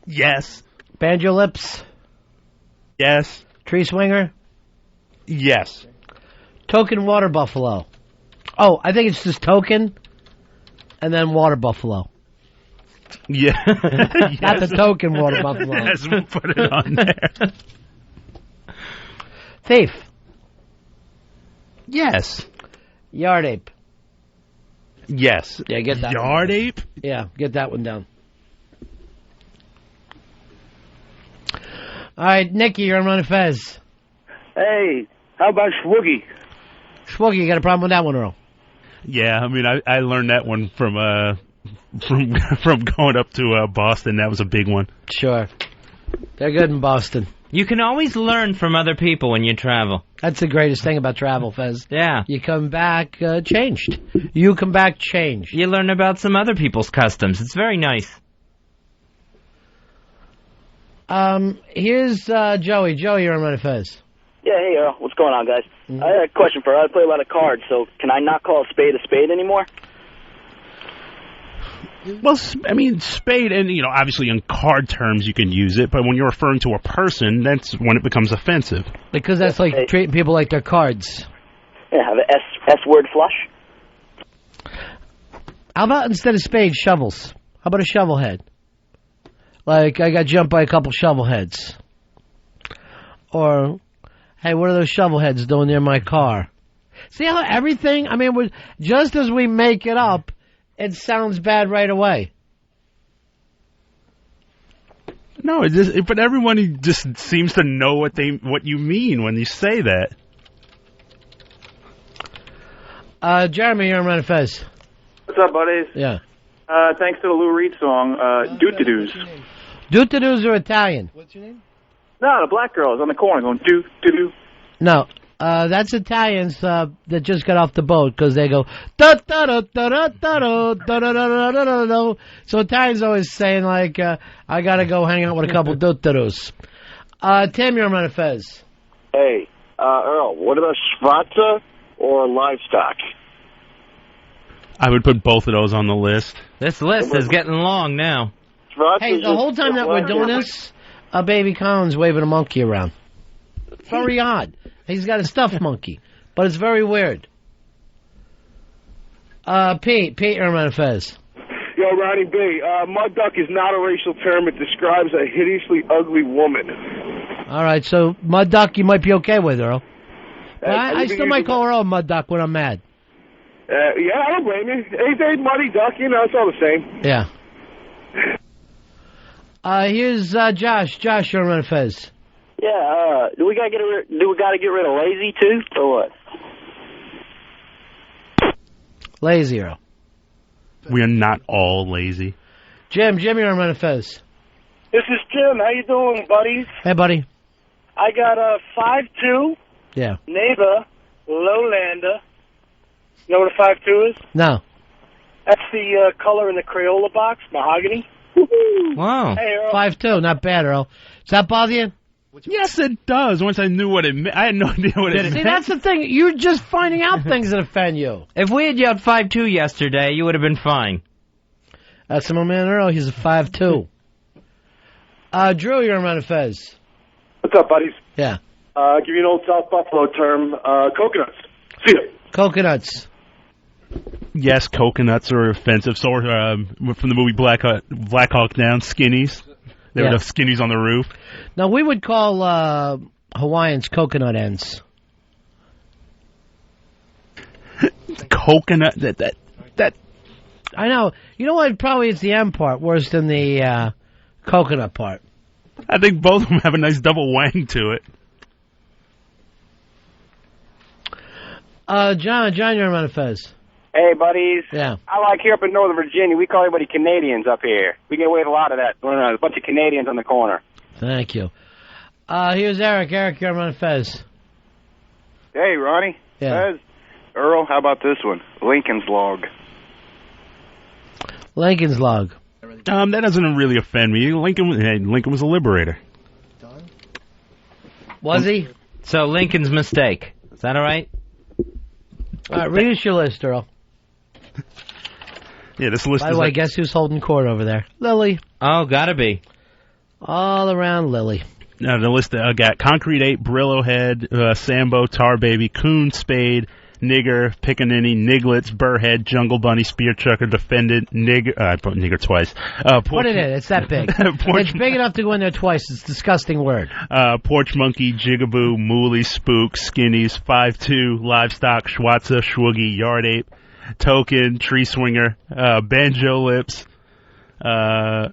Yes. Banjo lips. Yes. Tree swinger. Yes. Token water buffalo. Oh, I think it's just token, and then water buffalo. Yeah. Yes. Not the token water buffalo. Yes, we'll put it on there. Thief. Yes. Yard ape. Yes. Yeah, get that Yard one ape? Yeah, get that one down. All right, Nicky, you're on Run of Fez. Hey, how about Schwoogie? Schwoogie, you got a problem with that one, Earl? Yeah, I mean, I learned that one from going up to Boston. That was a big one. Sure. They're good in Boston. You can always learn from other people when you travel. That's the greatest thing about travel, Fez. Yeah. You come back changed. You come back changed. You learn about some other people's customs. It's very nice. Here's Joey. Joey, you're on Run of Fez. Yeah, hey, Earl. What's going on, guys? I had a question for you. I play a lot of cards, so can I not call a spade anymore? Well, I mean, spade, and, obviously in card terms you can use it, but when you're referring to a person, that's when it becomes offensive. Because that's like treating people like they're cards. Yeah, the S word flush. How about instead of spade, shovels? How about a shovel head? Like, I got jumped by a couple shovel heads. Or, hey, what are those shovel heads doing near my car? See how everything, just as we make it up, it sounds bad right away. No, but everyone just seems to know what you mean when you say that. Jeremy, you're on Run Fez. What's up, buddies? Yeah. Thanks to the Lou Reed song, Doo-Doo-Doos. Doo-Doo-Doos are Italian. What's your name? No, the black girl is on the corner going doo-doo-doo. No, that's Italians that just got off the boat because they go da-da-da-da-da-da-da-da-da-da-da-da. So Italians always saying like, I gotta go hang out with a couple doo-doo-doos. Tim, you're on Fez. Hey, Earl, what about Schwarza or livestock? I would put both of those on the list. This list is getting long now. Hey, the whole time that we're doing this, Baby Colin's waving a monkey around. Very odd. He's got a stuffed monkey, but it's very weird. Pete, you're on Fez. Yo, Ronnie B, mud duck is not a racial term. It describes a hideously ugly woman. All right, so mud duck you might be okay with, Earl. But I still might call Earl mud duck when I'm mad. Yeah, I don't blame you. Hey, muddy duck, it's all the same. Yeah. Here's Josh. Josh, you're on Fez. Yeah, do we gotta get rid of lazy too, or what? Lazy, Earl. We are not all lazy. Jim, you're on Fez. This is Jim. How you doing, buddies? Hey, buddy. I got a 5'2". Yeah. Neighbor, Lowlander. You know what a 5'2" is? No. That's the color in the Crayola box, mahogany. Wow. Hey, Earl. 5'2", not bad, Earl. Does that bother you? Yes, it does. Once I knew what it meant, I had no idea what it meant. See, that's the thing. You're just finding out things that offend you. If we had yelled 5'2" yesterday, you would have been fine. That's my man Earl. He's a 5'2". Drew, you're on Fez. What's up, buddies? Yeah. I'll give you an old South Buffalo term, coconuts. See ya. Coconuts. Yes, coconuts are offensive. So from the movie Black Hawk Down, skinnies. There were the skinnies on the roof. Now, we would call Hawaiians coconut ends. Coconut, that. I know. You know what? Probably it's the M part worse than the coconut part. I think both of them have a nice double wang to it. John, you're on Fez. Hey, buddies. Yeah. I like here up in Northern Virginia, we call everybody Canadians up here. We get away with a lot of that. There's a bunch of Canadians on the corner. Thank you. Here's Eric. Eric, you're on Fez. Hey, Ronnie. Yeah. Fez. Earl, how about this one? Lincoln's Log. Lincoln's Log. That doesn't really offend me. Lincoln was a liberator. Was he? So Lincoln's mistake. Is that all right? All right, read us your list, Earl. Yeah, this list By is the way, guess who's holding court over there? Lily. Oh, gotta be. All around Lily. Now, the list got Concrete 8, Brillo Head, Sambo, Tar Baby, Coon, Spade, Nigger, Pickaninny, Niglets, Burrhead, Jungle Bunny, Spear Chucker, Defendant, Nigger. I put Nigger twice. Put it in. It's that big. It's big enough to go in there twice. It's a disgusting word. Porch Monkey, Jigaboo, Mooly, Spook, Skinnies, 5'2", Livestock, Schwatza, Schwoogie, Yard Ape, Token, Tree Swinger, Banjo Lips,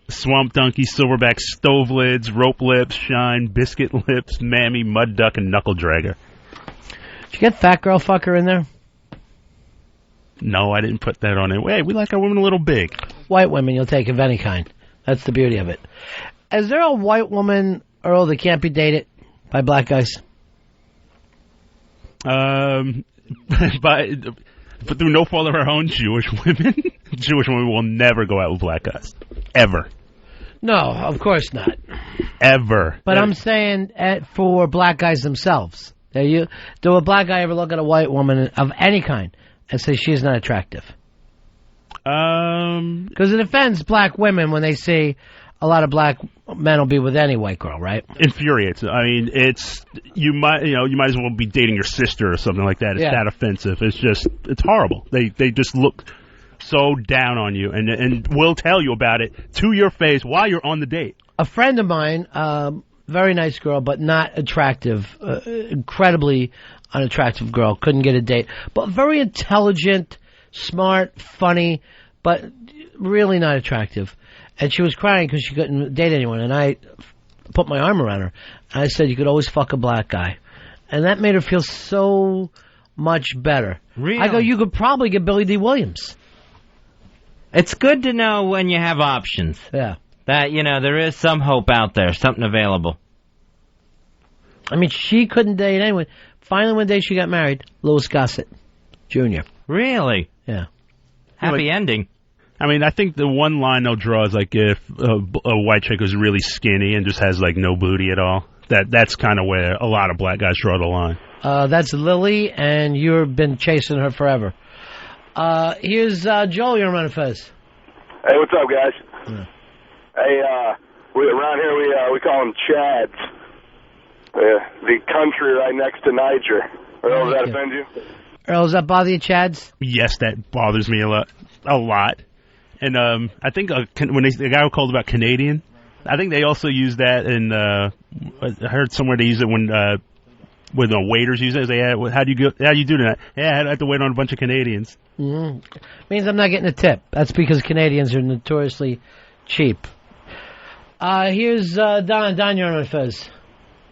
Swamp Donkey, Silverback, Stove Lids, Rope Lips, Shine, Biscuit Lips, Mammy, Mud Duck, and Knuckle Dragger. Did you get Fat Girl Fucker in there? No, I didn't put that on it. Hey, we like our women a little big. White women you'll take of any kind. That's the beauty of it. Is there a white woman, Earl, that can't be dated by black guys? But through no fault of our own, Jewish women will never go out with black guys. Ever. No, of course not. Ever. But I'm saying for black guys themselves. Do a black guy ever look at a white woman of any kind and say she's not attractive? Because it offends black women when they see a lot of black men will be with any white girl, right? Infuriates. I mean, you might as well be dating your sister or something like that. It's that offensive. It's horrible. They just look so down on you and will tell you about it to your face while you're on the date. A friend of mine, very nice girl, but not attractive, incredibly unattractive girl, couldn't get a date, but very intelligent, smart, funny, but really not attractive. And she was crying because she couldn't date anyone. And I put my arm around her. And I said, you could always fuck a black guy. And that made her feel so much better. Really? I go, you could probably get Billy D. Williams. It's good to know when you have options. Yeah. That, there is some hope out there, something available. I mean, she couldn't date anyone. Finally, one day she got married. Louis Gossett Jr. Really? Yeah. Happy ending. I mean, I think the one line they'll draw is like if a white chick is really skinny and just has like no booty at all. That's kind of where a lot of black guys draw the line. That's Lily, and you've been chasing her forever. Here's Joel. You're on Fez. Hey, what's up, guys? Yeah. Hey, around here we call them Chads. The country right next to Niger. Earl, does that offend you? Earl, does that bother you, Chads? Yes, that bothers me a lot. And I think when the guy called about Canadian, I think they also use that in. I heard somewhere they use it when the waiters use it. They say, how do you do that? Yeah, I have to wait on a bunch of Canadians. Mm-hmm. Means I'm not getting a tip. That's because Canadians are notoriously cheap. Here's Don. Don, you're on Fez.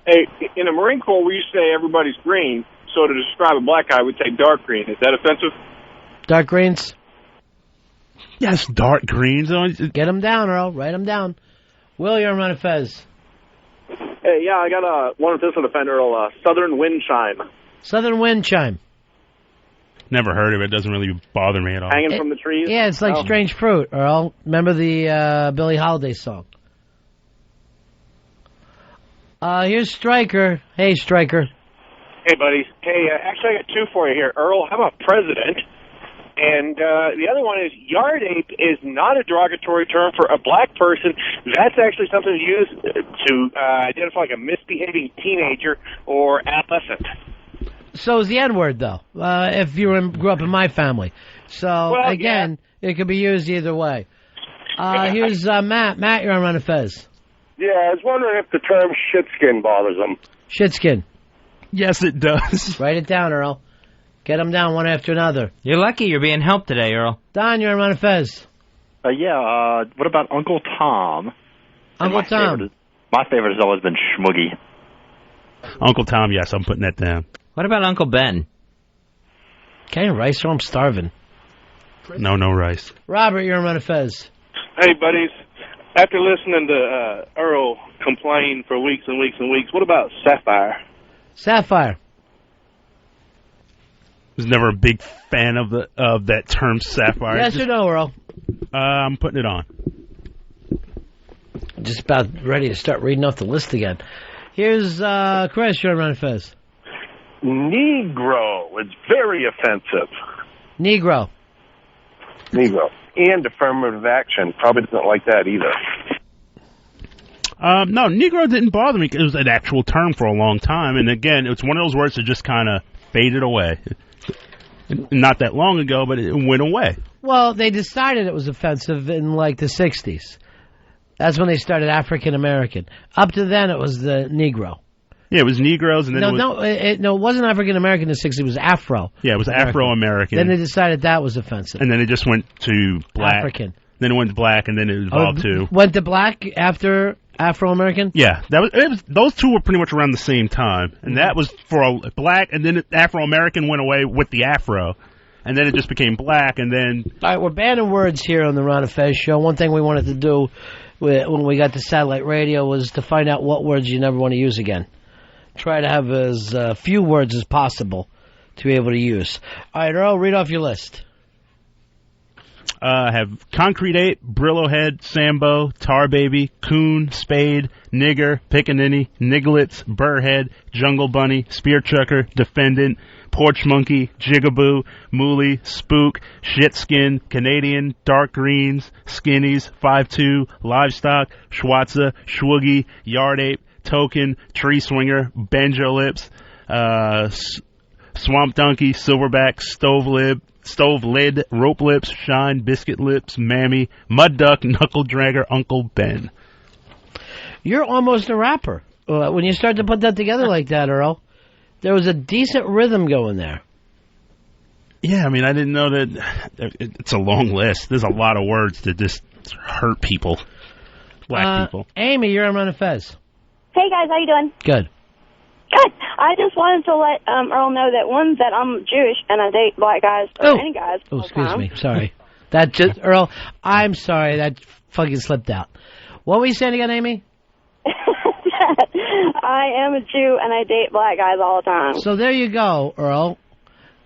Hey, in the Marine Corps, we used to say everybody's green. So to describe a black guy, we'd say dark green. Is that offensive? Dark greens? Yes, dark greens. Get them down, Earl. Write them down. Will, you're on Fez. Hey, yeah, I got one of this one offend Earl. Southern wind chime. Southern wind chime. Never heard of it. It doesn't really bother me at all. Hanging from the trees? Yeah, it's like strange fruit, Earl. Remember the Billie Holiday song? Here's Stryker. Hey, Stryker. Hey, buddies. Hey, actually, I got two for you here. Earl, how about president? And the other one is yard ape is not a derogatory term for a black person. That's actually something used to identify like a misbehaving teenager or adolescent. So is the N-word, though, if you grew up in my family. So, again, it could be used either way. Here's Matt. Matt, you're on Run of Fez. Yeah, I was wondering if the term shitskin bothers them. Shitskin. Yes, it does. Write it down, Earl. Get them down one after another. You're lucky you're being helped today, Earl. Don, you're on Fez. What about Uncle Tom? Uncle Tom. My favorite has always been Schmoogie. Uncle Tom, yes, I'm putting that down. What about Uncle Ben? Can you rice or I'm starving? No rice. Robert, you're on Fez. Hey, buddies. After listening to Earl complain for weeks and weeks and weeks, what about Sapphire? Sapphire. Was never a big fan of that term Sapphire. Yes or no, Earl? I'm putting it on. Just about ready to start reading off the list again. Here's Chris, you're on Fez. Negro. It's very offensive. Negro. And affirmative action. Probably doesn't like that either. No, Negro didn't bother me. It was an actual term for a long time. And again, it's one of those words that just kind of faded away. Not that long ago, but it went away. Well, they decided it was offensive in like the 60s. That's when they started African American. Up to then, it was the Negro. Yeah, it was Negroes, and then it wasn't African American in the 60s. It was Afro. Yeah, it was Afro American. Then they decided that was offensive. And then it just went to black. African. Then it went to black, and then it evolved to went to black after Afro American. Yeah, those two were pretty much around the same time, and that was for a black, and then Afro American went away with the Afro, and then it just became black, and then. All right, we're banning words here on the Ron and Fez show. One thing we wanted to do when we got to satellite radio was to find out what words you never want to use again. Try to have as few words as possible to be able to use. All right, Earl, read off your list. Have Concrete Ape, Brillo Head, Sambo, Tar Baby, Coon, Spade, Nigger, Pickaninny, Nigglets, Burrhead, Jungle Bunny, Spear Chucker, Defendant, Porch Monkey, Jigaboo, Mooly, Spook, Shitskin, Canadian, Dark Greens, Skinnies, 5'2", Livestock, Schwatza, Schwoogie, Yard Ape, Token, Tree Swinger, Banjo Lips, Swamp Donkey, Silverback, Stove Lid, Rope Lips, Shine, Biscuit Lips, Mammy, Mud Duck, Knuckle Dragger, Uncle Ben. You're almost a rapper. When you start to put that together like that, Earl, there was a decent rhythm going there. Yeah, I mean, I didn't know that. It's a long list. There's a lot of words that just hurt people. Black people. Amy, you're on Run of Fez. Hey, guys, how you doing? Good. Good. I just wanted to let Earl know that, one, that I'm Jewish and I date black guys or any guys. Oh, excuse me. Sorry. That just, Earl, I'm sorry. That fucking slipped out. What were you saying again, Amy? I am a Jew and I date black guys all the time. So there you go, Earl.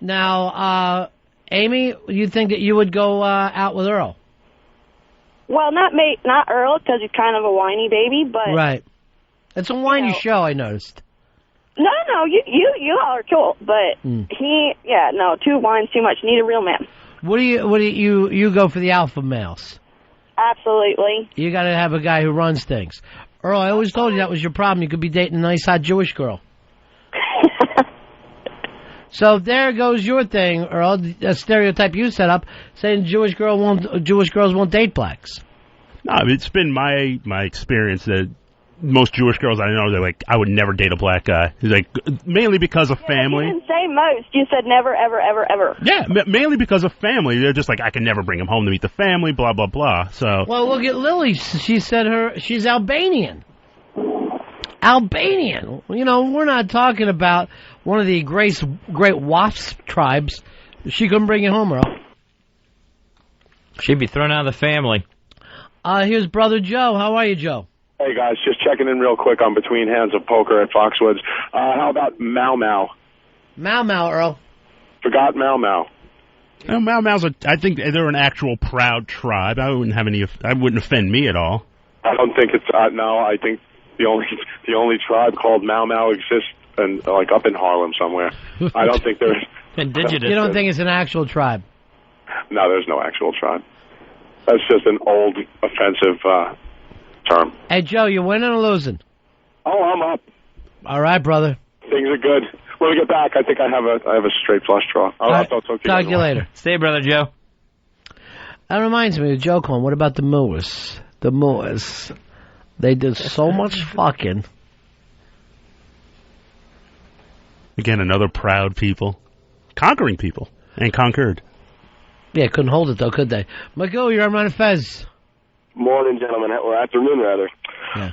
Now, Amy, you think that you would go out with Earl? Well, not Earl, because he's kind of a whiny baby, but... Right. It's a whiny show, I noticed. No, you all are cool, but too whines too much. Need a real man. What do you go for the alpha males? Absolutely. You got to have a guy who runs things. Earl, I always told you that was your problem. You could be dating a nice, hot Jewish girl. So there goes your thing, Earl. A stereotype you set up, saying Jewish girls won't date blacks. No, it's been my experience that most Jewish girls I know, they're like, I would never date a black guy. Like, mainly because of family. You didn't say most. You said never, ever, ever, ever. Yeah, mainly because of family. They're just like, I can never bring him home to meet the family, blah, blah, blah. So. Well, look at Lily. She said she's Albanian. Albanian. You know, we're not talking about one of the great WASP tribes. She couldn't bring it home, Earl. She'd be thrown out of the family. Here's Brother Joe. How are you, Joe? Hey, guys, just checking in real quick on Between Hands of Poker at Foxwoods. How about Mau Mau? Mau Mau, Earl. Forgot Mau Mau. No, Mau Mau's I think they're an actual proud tribe. I wouldn't offend me at all. I don't think it's, no, I think the only tribe called Mau Mau exists like up in Harlem somewhere. I don't think there's... Indigenous. You don't think it's an actual tribe? No, there's no actual tribe. That's just an old, offensive term. Hey, Joe, you winning or losing? Oh, I'm up. All right, brother. Things are good. When we get back, I think I have a straight flush draw. I'll talk to you later. Stay, Brother Joe. That reminds me of Joe Cohen. What about the Moors? The Moors. They did so much fucking. Again, another proud people. Conquering people. And conquered. Yeah, couldn't hold it, though, could they? Magoo, you're on Run of Fez. Morning, gentlemen, or afternoon, rather. Yeah.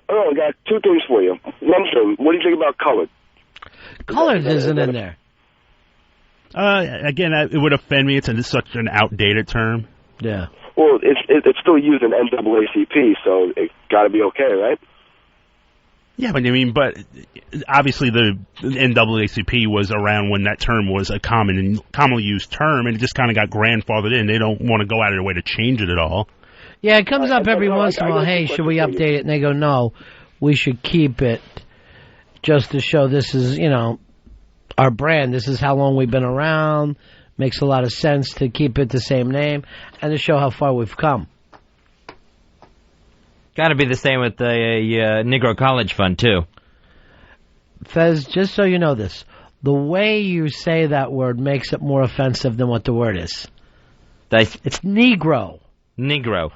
Earl, I got two things for you. Number, what do you think about colored? Colored isn't in there. Again, it would offend me. It's such an outdated term. Yeah. Well, it's still used in NAACP, so it got to be okay, right? Yeah, but obviously the NAACP was around when that term was a commonly used term, and it just kind of got grandfathered in. They don't want to go out of their way to change it at all. Yeah, it comes up every once in a while. Hey, should we update it? And they go, no, we should keep it just to show this is, our brand. This is how long we've been around. Makes a lot of sense to keep it the same name and to show how far we've come. Got to be the same with the Negro College Fund, too. Fez, just so you know this, the way you say that word makes it more offensive than what the word is. It's Negro. Negro.